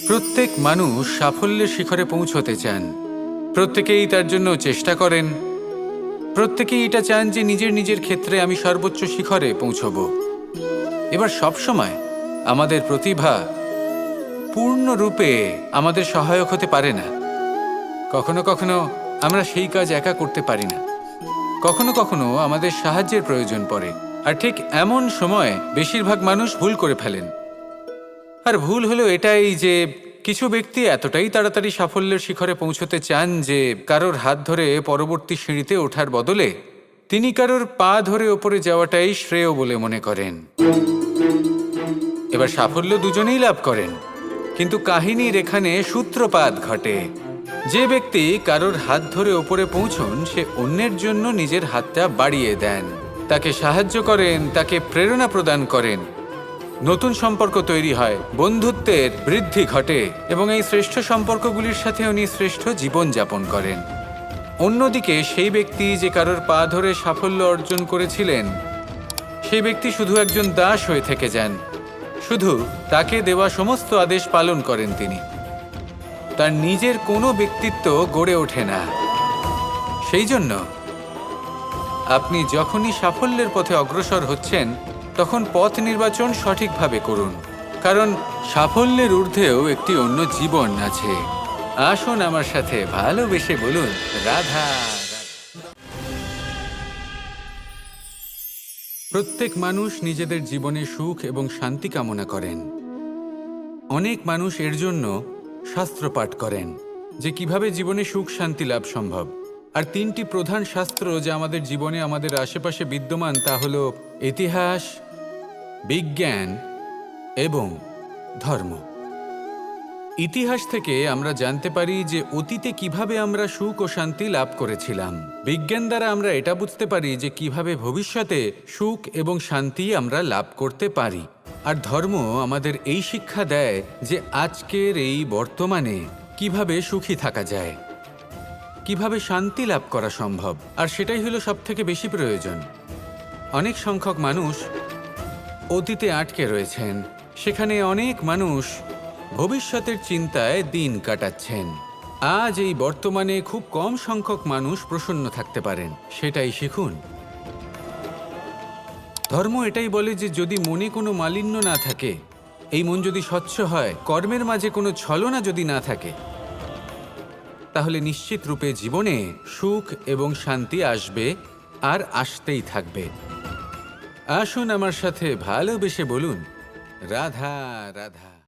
প্রত্যেক মানুষ সাফল্যের শিখরে পৌঁছতে চান। প্রত্যেকেই তার জন্য চেষ্টা করেন। প্রত্যেকেই এটা চান যে নিজের নিজের ক্ষেত্রে আমি সর্বোচ্চ শিখরে পৌঁছব। এবার সবসময় আমাদের প্রতিভা পূর্ণরূপে আমাদের সহায়ক হতে পারে না। কখনো কখনো আমরা সেই কাজ একা করতে পারি না। কখনো কখনো আমাদের সাহায্যের প্রয়োজন পড়ে। আর ঠিক এমন সময় বেশিরভাগ মানুষ ভুল করে ফেলেন। আর ভুল হলো এটাই যে কিছু ব্যক্তি এতটাই তাড়াতাড়ি সাফল্যের শিখরে পৌঁছতে চান যে কারোর হাত ধরে পরবর্তী সিঁড়িতে ওঠার বদলে তিনি কারোর পা ধরে ওপরে যাওয়াটাই শ্রেয় বলে মনে করেন। এবার সাফল্য দুজনেই লাভ করেন, কিন্তু কাহিনীর এখানে সূত্রপাত ঘটে। যে ব্যক্তি কারোর হাত ধরে ওপরে পৌঁছন সে অন্যের জন্য নিজের হাতটা বাড়িয়ে দেন, তাকে সাহায্য করেন, তাকে প্রেরণা প্রদান করেন। নতুন সম্পর্ক তৈরি হয়, বন্ধুত্বের বৃদ্ধি ঘটে এবং এই শ্রেষ্ঠ সম্পর্কগুলির সাথে উনি শ্রেষ্ঠ জীবন যাপন করেন। অন্যদিকে সেই ব্যক্তি যে কারোর পা ধরে সাফল্য অর্জন করেছিলেন সেই ব্যক্তি শুধু একজন দাস হয়ে থেকে যান। শুধু তাকে দেওয়া সমস্ত আদেশ পালন করেন তিনি। তার নিজের কোনো ব্যক্তিত্ব গড়ে ওঠে না। সেই জন্য আপনি যখনই সাফল্যের পথে অগ্রসর হচ্ছেন তখন পথ নির্বাচন সঠিকভাবে করুন, কারণ সাফল্যের ঊর্ধ্বেও একটি অন্য জীবন আছে। আসুন আমার সাথে ভালোবেসে বলুন রাধা। প্রত্যেক মানুষ নিজেদের জীবনে সুখ এবং শান্তি কামনা করেন। অনেক মানুষ এর জন্য শাস্ত্র পাঠ করেন যে কিভাবে জীবনে সুখ শান্তি লাভ সম্ভব। আর তিনটি প্রধান শাস্ত্র যা আমাদের জীবনে আমাদের আশেপাশে বিদ্যমান তা হল ইতিহাস, বিজ্ঞান এবং ধর্ম। ইতিহাস থেকে আমরা জানতে পারি যে অতীতে কিভাবে আমরা সুখ ও শান্তি লাভ করেছিলাম। বিজ্ঞান দ্বারা আমরা এটা বুঝতে পারি যে কিভাবে ভবিষ্যতে সুখ এবং শান্তি আমরা লাভ করতে পারি। আর ধর্ম আমাদের এই শিক্ষা দেয় যে আজকের এই বর্তমানে কিভাবে সুখী থাকা যায়, কিভাবে শান্তি লাভ করা সম্ভব। আর সেটাই হলো সবথেকে বেশি প্রয়োজন। অনেক সংখ্যক মানুষ অতীতে আটকে রয়েছেন, সেখানে অনেক মানুষ ভবিষ্যতের চিন্তায় দিন কাটাচ্ছেন। আজ এই বর্তমানে খুব কম সংখ্যক মানুষ প্রসন্ন থাকতে পারেন, সেটাই শিখুন। ধর্ম এটাই বলে যে যদি মনে কোনো মালিন্য না থাকে, এই মন যদি স্বচ্ছ হয়, কর্মের মাঝে কোনো ছলনা যদি না থাকে, তাহলে নিশ্চিত রূপে জীবনে সুখ এবং শান্তি আসবে আর আসতেই থাকবে। আসুন আমার সাথে ভালোবেসে বলুন রাধা রাধা।